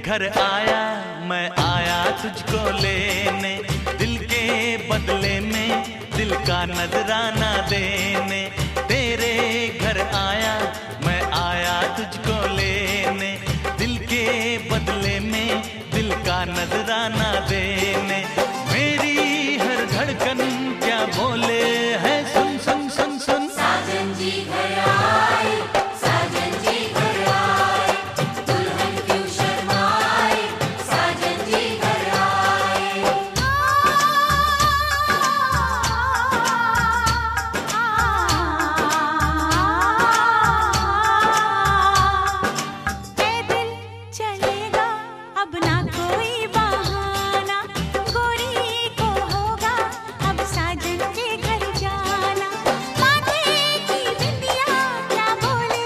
घर आया मैं आया तुझको लेने, दिल के बदले में दिल का नजराना देने। तेरे घर आया मैं आया तुझको लेने, दिल के बदले में दिल का नजराना देने। मेरी हर धड़कन क्या बोले है सुन सुन सुन सुन। साजन जी घर आए, साजन जी घर आए, दुल्हन क्यों शर्माए, साजन जी घर आए। पैदल चलेगा अब ना कोई बहाना, गोरी को होगा अब साजन के घर जाना। माथे की बिंदिया क्या बोले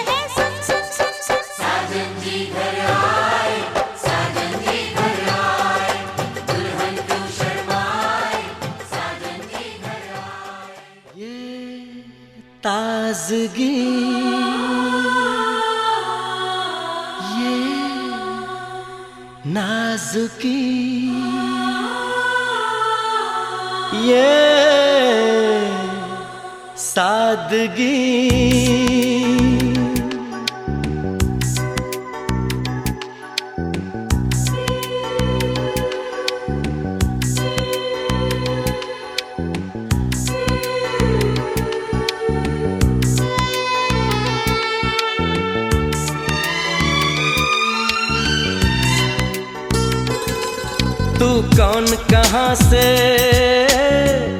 है सुन सुन सुन सुन। साजन जी घर आए, साजन जी घर आए, दुल्हन क्यों शर्माए, साजन जी घर आए। ये ताजगी ये नाजुकी ये सादगी, तू कौन कहाँ से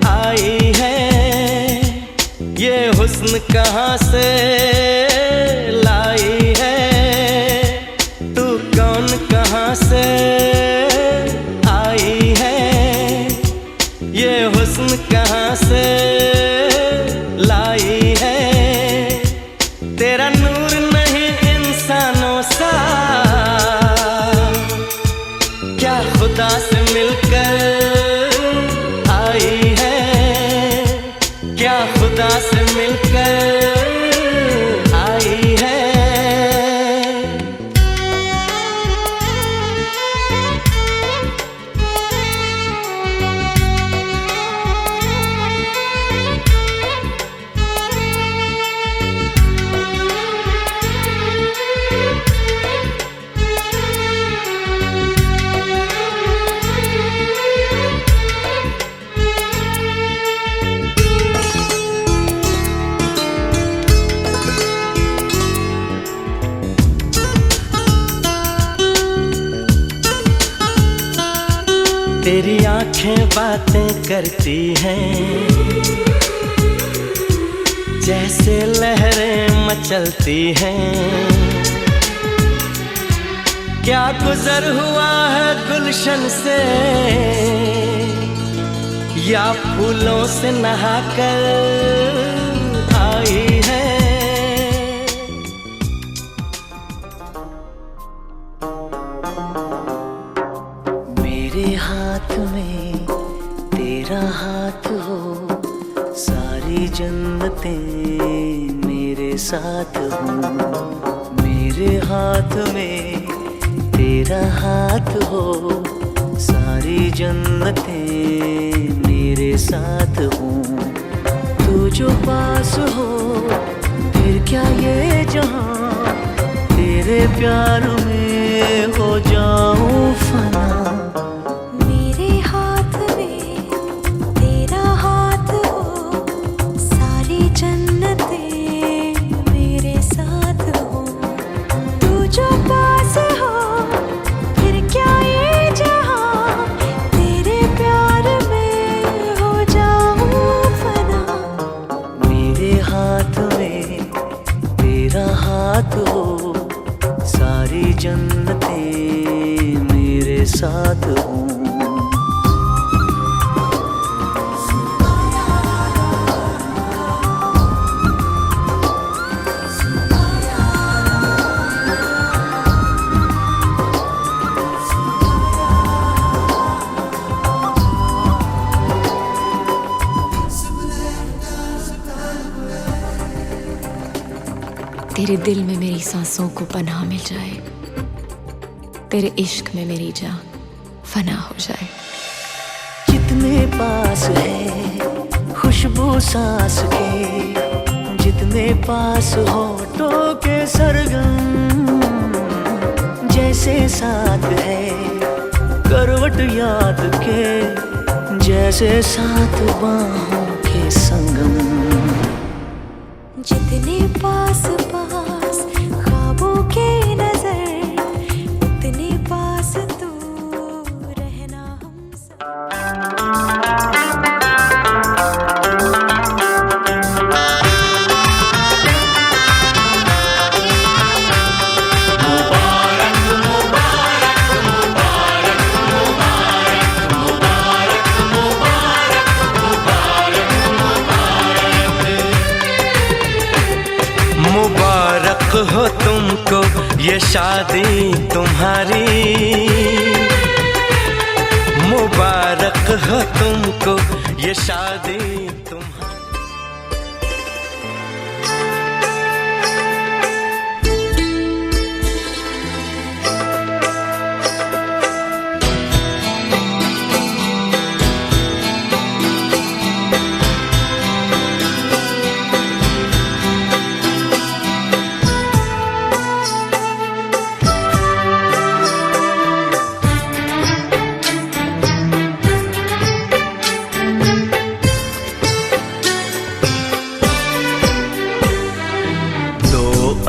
आई है, ये हुस्न कहाँ से लाई है। तू कौन कहाँ से आई है, ये हुस्न कहाँ से लाई है। तेरा नूर नहीं इंसानों सा, क्या खुदा से मिलकर आई है, क्या खुदा से मिलकर आई है। तेरी आंखें बातें करती हैं, जैसे लहरें मचलती हैं। क्या गुजर हुआ है गुलशन से, या फूलों से नहाकर आई है। मेरे हाथ में तेरा हाथ हो, सारी जन्नतें मेरे साथ हो। मेरे हाथ में तेरा हाथ हो, सारी जन्नतें मेरे साथ हो। जो पास हो फिर क्या ये जहां, तेरे प्यार में हो जाऊं फना। मेरे हाथ में तेरा हाथ हो, सारी जन्नतें मेरे साथ हो। तू जो पास हो फिर क्या ये जहां, तेरे प्यार में हो जाऊं फना। मेरे हाथ में तेरा हाथ हो, सारी जन्नतें मेरे साथ हो। तेरे दिल में मेरी सांसों को पनाह मिल जाए, तेरे इश्क में मेरी जान फना हो जाए। जितने पास है खुशबू सांस के, जितने पास होठों के सरगम, जैसे साथ है करवट याद के, जैसे साथ बाहों के संगम। जितने पास पास ख्वाबों के नजर, उतने पास तू रहना हमसे। मुबारक हो तुमको ये शादी तुम्हारी, मुबारक हो तुमको ये शादी तुम्हारी।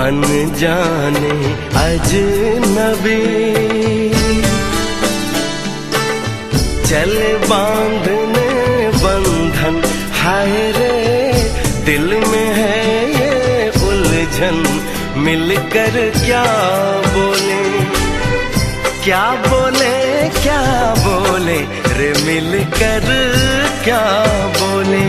अनजाने अजनबी चल बांधने बंधन, हाय रे दिल में है ये उलझन। मिलकर क्या बोले क्या बोले क्या बोले रे, मिलकर क्या बोले।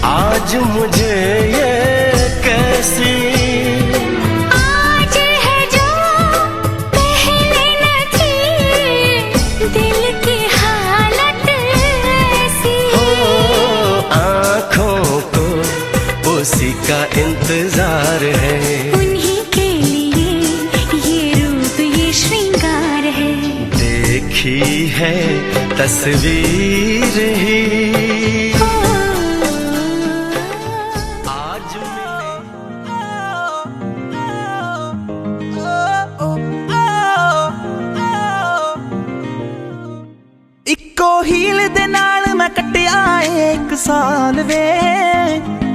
आज मुझे ये कैसी आज है जो पहले न थी, दिल की हालत ऐसी हो, आँखों को उसी का इंतजार है। उन्हीं के लिए ये रूप ये श्रृंगार है। देखी है तस्वीर ही इक्को हील दे नाल मैं कटिया एक साल वे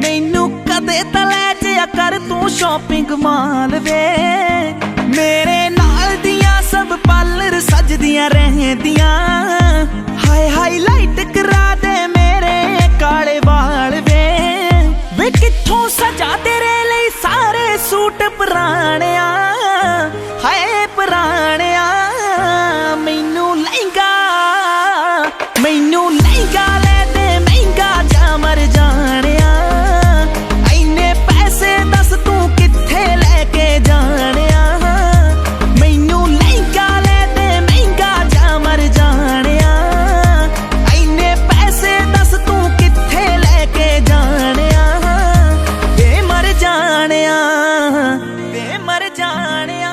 मैनू कदे तले जिया कर तू शॉपिंग माल वे मेरे नाल दियां सब पार्लर सजदियां रहंदियां हाय हाईलाइट करा दे मेरे काले वाल वे कित्थों सजा तेरे लिए सारे सूट पुराणिया हाय पुराणिया मैनू लहंगा ले दे महंगा जा मर जानिया इन्ने पैसे दस तू कित्थे लेके जानिया मैनू लहंगा ले दे महंगा जा मर जानिया इन्ने पैसे दस तू कित्थे लेके जानिया वे मर जानिया वे मर जानिया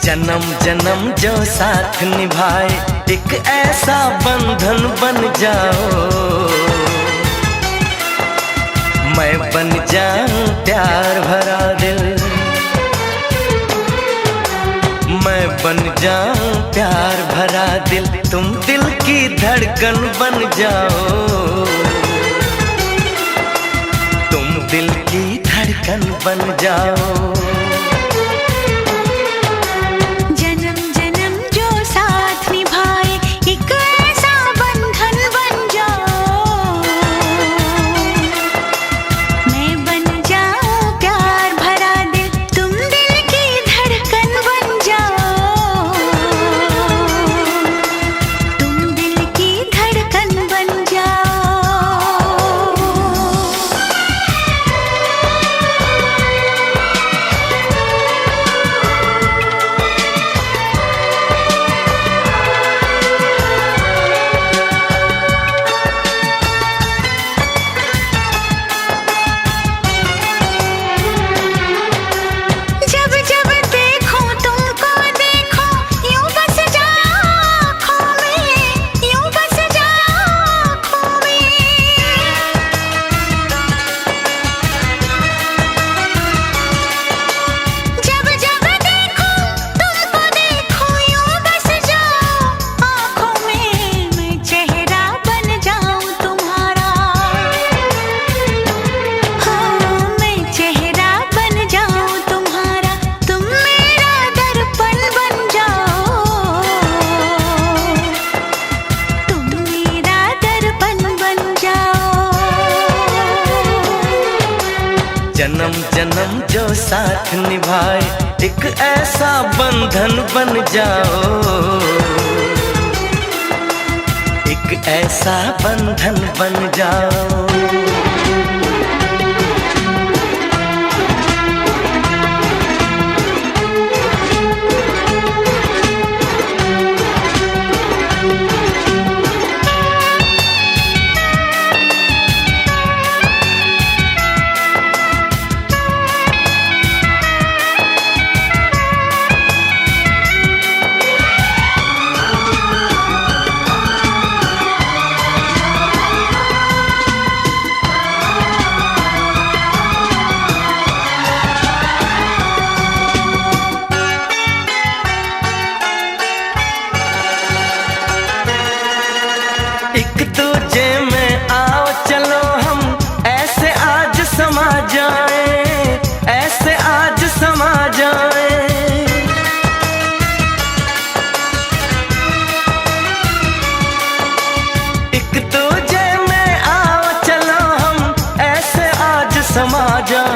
जन्म जन्म जो साथ निभाए एक ऐसा बंधन बन जाओ मैं बन जाऊं प्यार भरा दिल मैं बन जाऊं प्यार भरा दिल तुम दिल की धड़कन बन जाओ तुम दिल की धड़कन बन जाओ जन्म जन्म जो साथ निभाए एक ऐसा बंधन बन जाओ एक ऐसा बंधन बन जाओ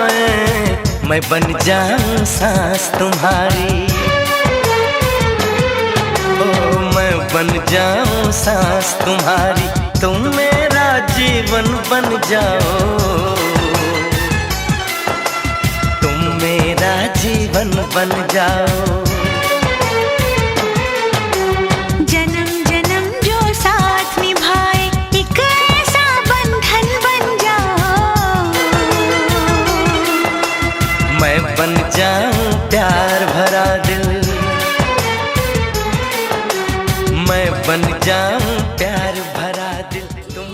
जाए, मैं बन जाऊं सांस तुम्हारी। ओ मैं बन जाऊं सांस तुम्हारी, तुम मेरा जीवन बन जाओ, तुम मेरा जीवन बन जाओ। जन्म जन्म जो साथ निभाए, एक ऐसा बंधन बन जाओ। मैं बन जाऊं प्यार भरा दिल, मैं बन जाऊं प्यार भरा दिल, तुम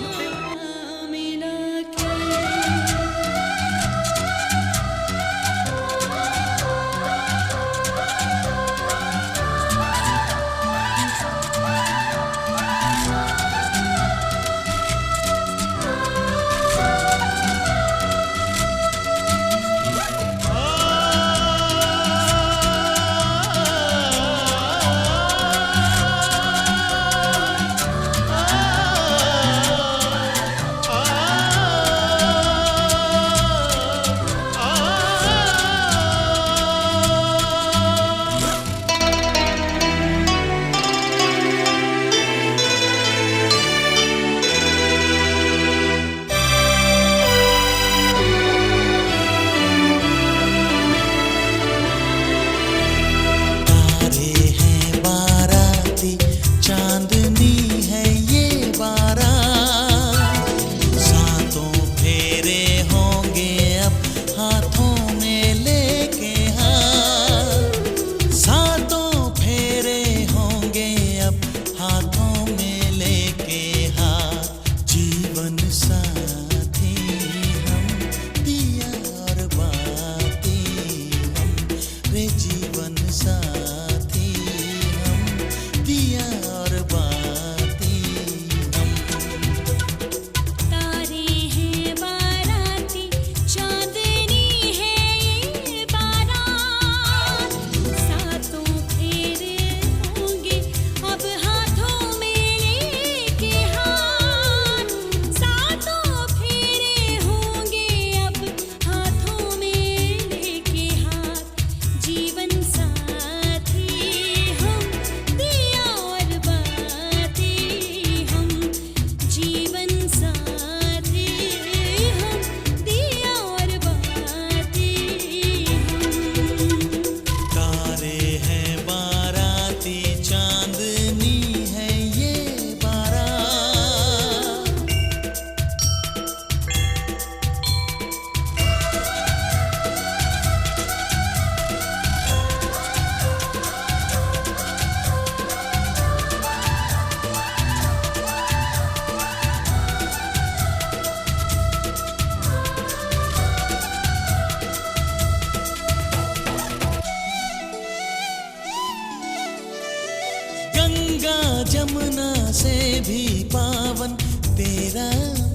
जमुना से भी पावन तेरा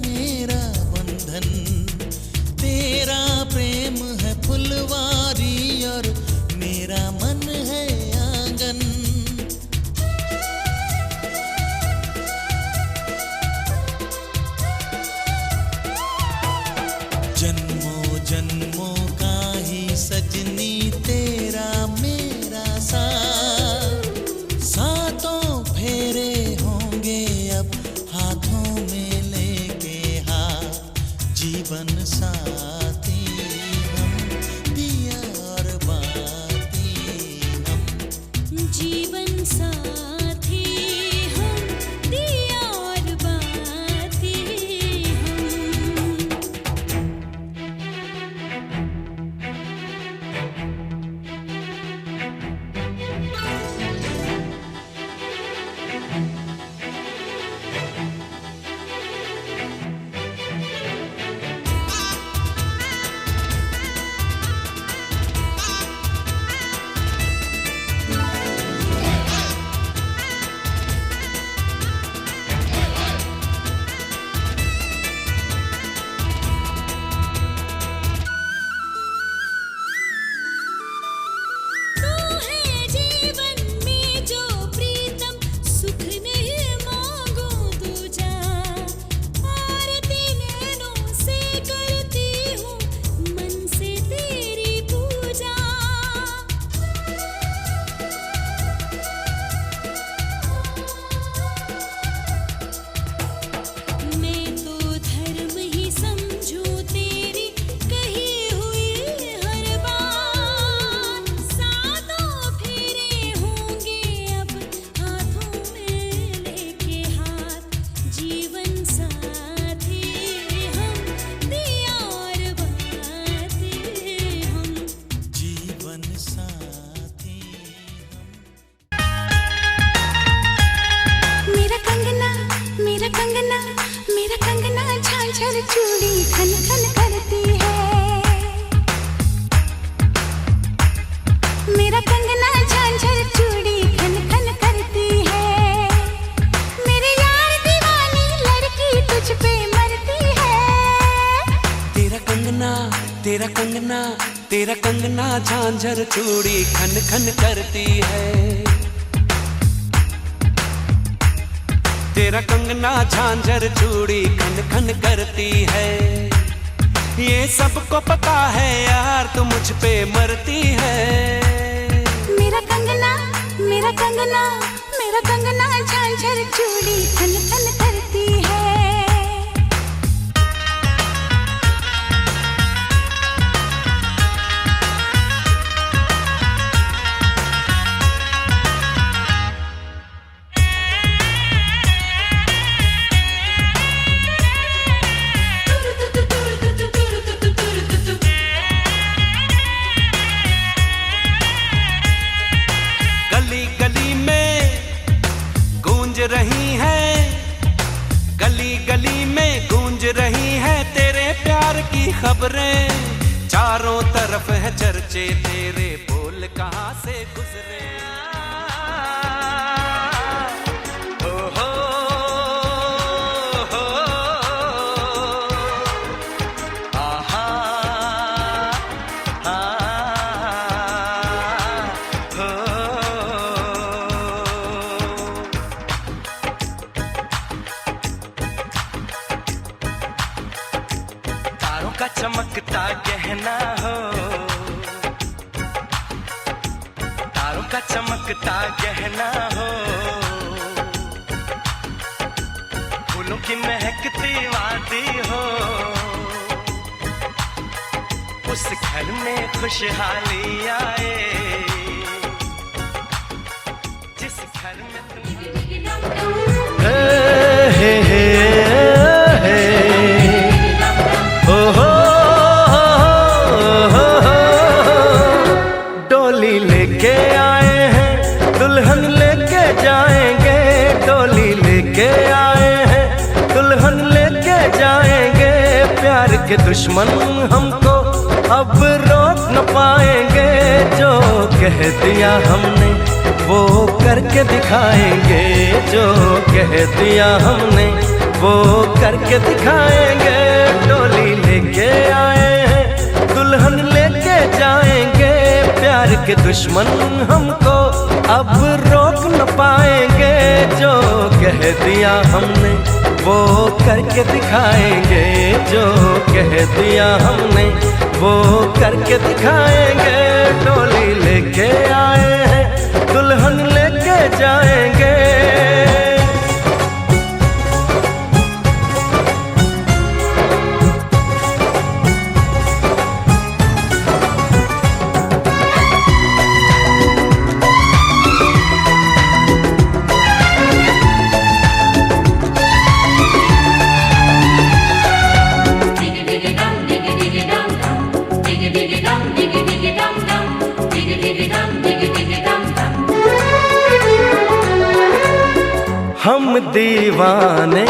मेरा बंधन, तेरा प्रेम है फुलवारी और मेरा मन है आंगन। जन्मों जन्मों का ही सजनी तेरा मेरा साथ, सातों फेरे होंगे अब हाथों में लेके चूड़ी खन खन करती है। मेरा कंगना झांझर चूड़ी खन खन करती है। मेरे यार दीवानी लड़की तुझ पे मरती है। तेरा कंगना तेरा कंगना तेरा कंगना झांझर चूड़ी खन खन करती है। तेरा कंगना झांझर चूड़ी खन खन करती है। ये सबको पता है यार तू मुझ पे मरती है। मेरा कंगना मेरा कंगना मेरा कंगना झांझर चूड़ी खन खन करती है। गली गली में गूंज रही है, गली गली में गूंज रही है तेरे प्यार की खबरें। चारों तरफ है चर्चे तेरे, बोल कहाँ से गुजरे। ओ हो, हो, आहा, हो। तारों का चमकता गहना हो, तारों का चमकता गहना हो, फूलों की महकती वादी हो। उस घर में खुशहाली आए जिस घर में तुम डोली लेके आए हैं, दुल्हन लेके जाएंगे। डोली लेके आए हैं, दुल्हन लेके जाएंगे। प्यार के दुश्मन हमको अब रोक न पाएंगे। जो कह दिया हमने वो करके दिखाएंगे। जो कह दिया हमने वो करके दिखाएंगे। डोली लेके आए हैं, दुल्हन लेके जाएंगे। प्यार के दुश्मन हमको अब रोक न पाएंगे। जो कह दिया हमने वो करके दिखाएंगे। जो कह दिया हमने वो करके दिखाएंगे। डोली लेके आए हैं, दुल्हन लेके जाएंगे। हम दीवाने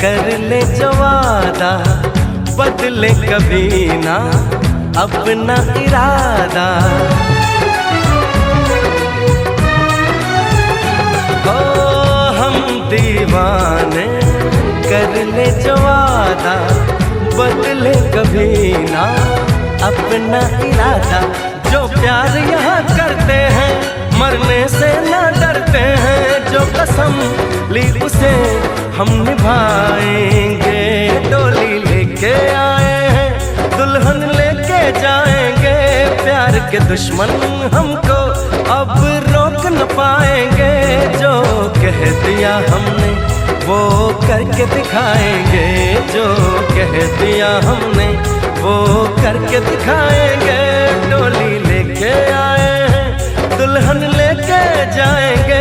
कर ले जो वादा, बदले कभी ना अपना इरादा। ओ हम दीवाने कर ले जो वादा, बदले कभी ना अपना इरादा। जो प्यार यहाँ करते हैं मरने से ना डरते हैं। जो कसम ली उसे हम निभाएंगे। डोली लेके आए हैं, दुल्हन लेके जाएंगे। प्यार के दुश्मन हमको अब रोक न पाएंगे। जो कह दिया हमने वो करके दिखाएंगे। जो कह दिया हमने वो करके दिखाएंगे। डोली लेके आए हैं, दुल्हन लेके जाएंगे।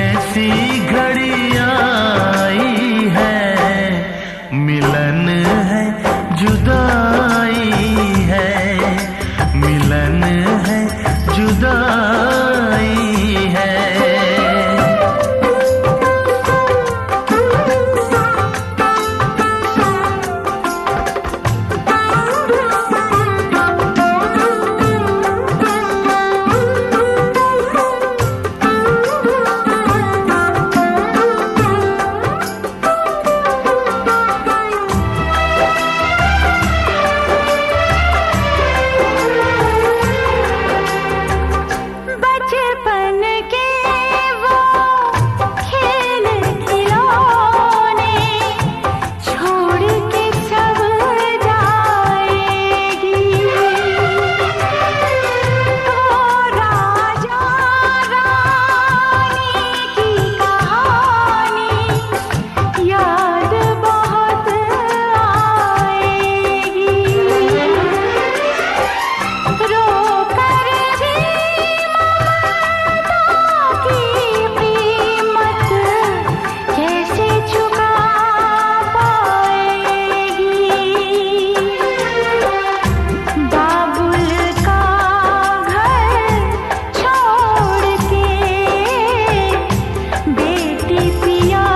कैसी घड़ी आई है, मिलन है जुदाई है, मिलन है जुदाई है। बचपन के वो खेल खिलौने छोड़ के सब जाएगी, वो राजा रानी की कहानी याद बहुत आएगी। रो कर भी की कीमत कैसे चुका पाएगी। बाबुल का घर छोड़ के बेटी पिया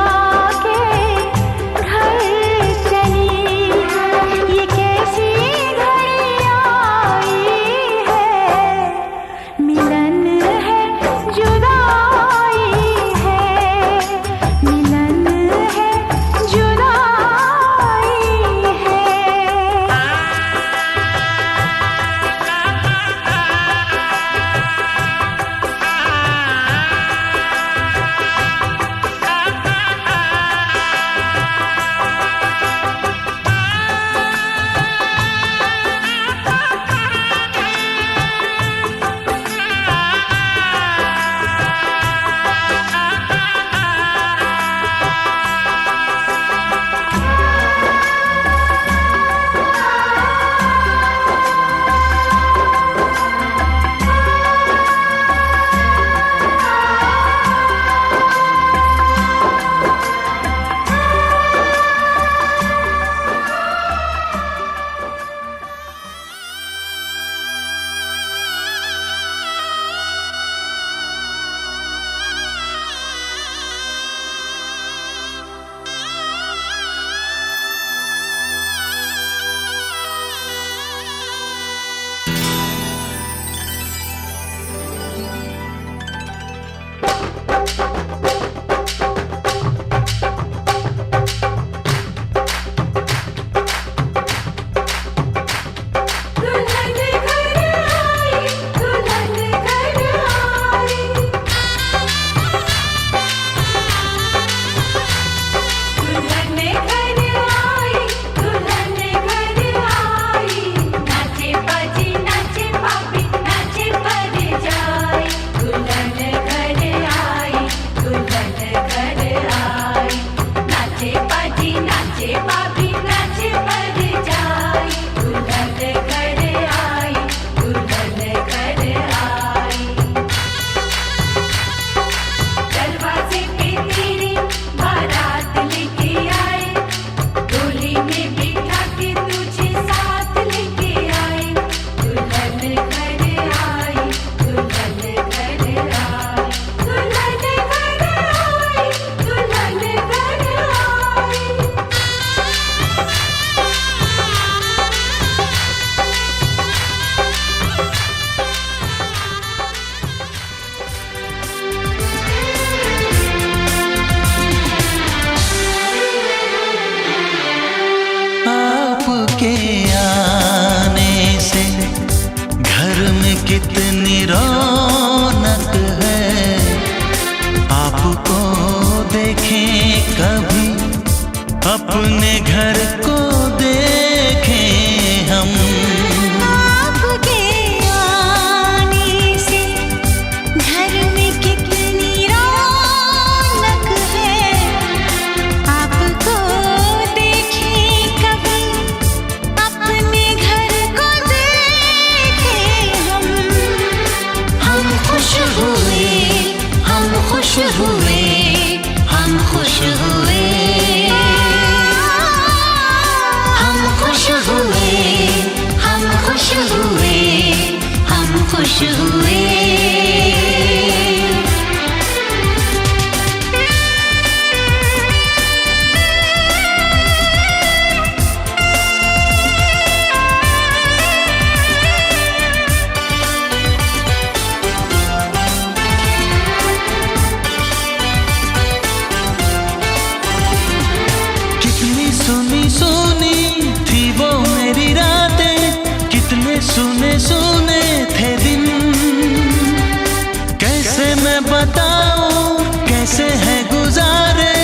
के घर चली, ये कैसी घड़ी आई है, मिलन है जुदाई है, मिलन है जुदाई है। दुल्हन घर आई, दुल्हन घर आई, दुल्हन घर आई, दुल्हन घर आई, नाचे बाजी नाचे पापी नाचे पर जाई। दुल्हन घर आई, दुल्हन घर आई, नाचे बाजी नाचे पापी नाचे पर जाई। दुल्हन घर आई, दुल्हन घर आई, दरवाजे पे तेरी बारात लेके आए, डोली में बिठा के तुझे साथ लेके आए। दुल्हन घर आई, दुल्हन घर आई, दुल्हन घर आई, दुल्हन घर आई। आपके आने से घर में कितनी रौनक है, आपको देखें कभी अपने घर को देखें हम। आपके आने से घर में कितनी रौनक है, आपको देखें कभी अपने घर को देखें हम। हम खुश हुए खुश हुए, हम खुश हुए, हम खुश हुए, हम खुश हुए। सुनी सुनी थी वो मेरी रातें, कितने सुने सुने थे दिन। कैसे मैं बताऊं कैसे है गुजारे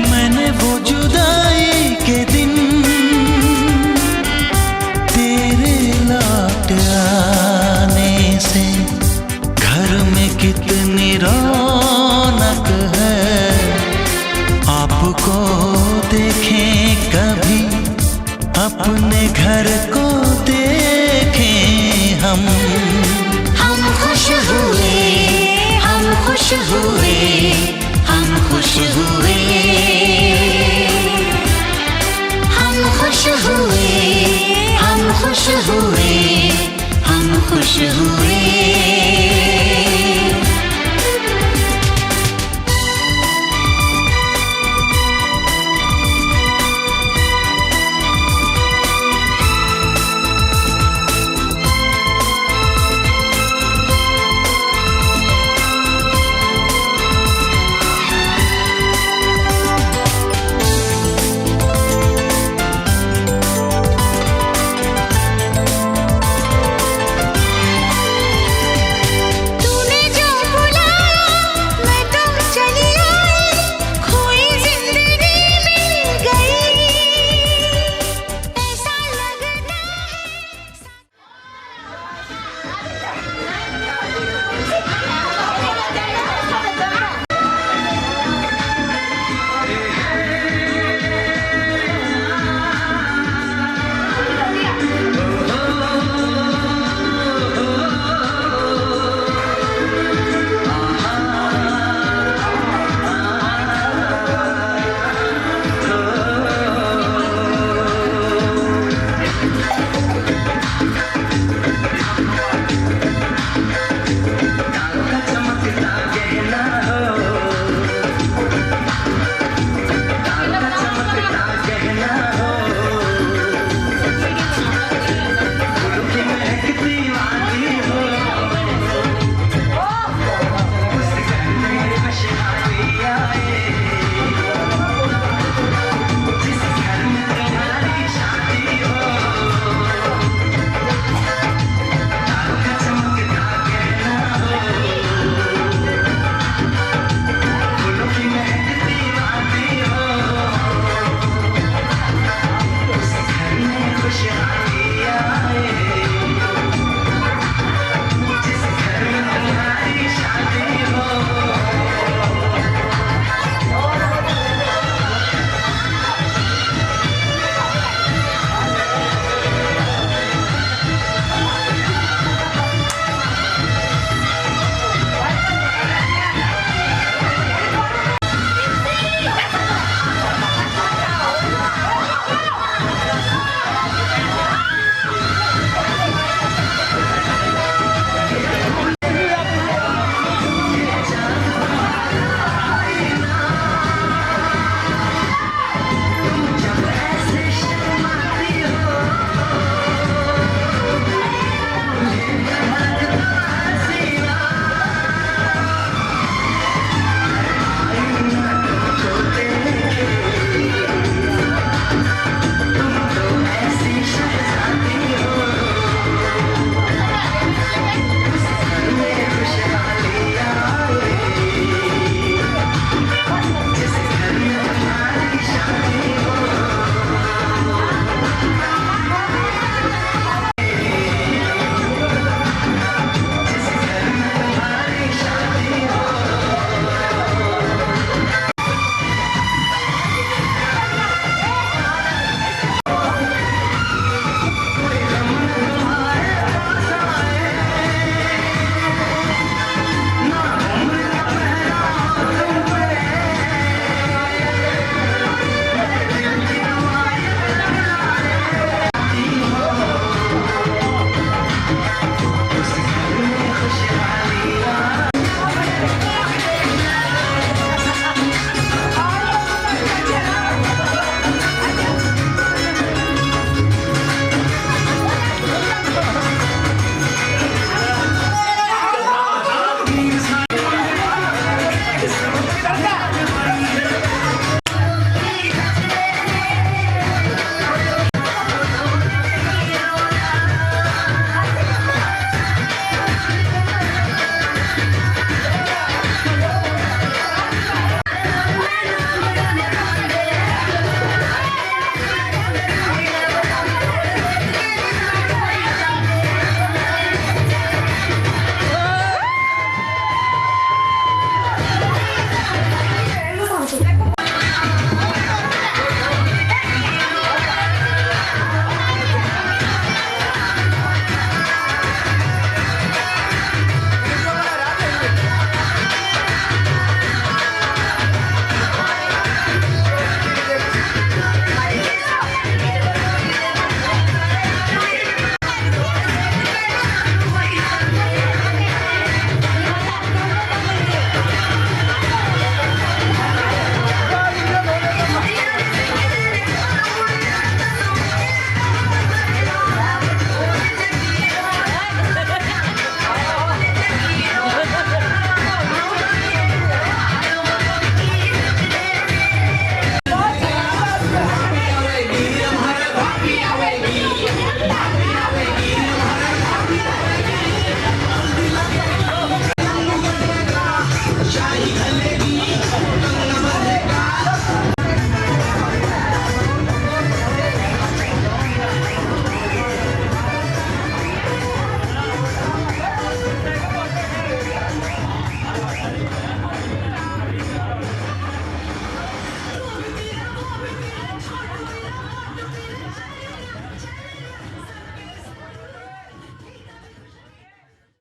मैंने वो जुदाई के दिन। तेरे लौट आने से घर में कितनी रौनक है, आपको देखें कभी अपने घर को देखें हम खुश हुए, हम खुश हुए, हम खुश हुए, हम खुश हुए, हम खुश हुए, हम खुश हुए।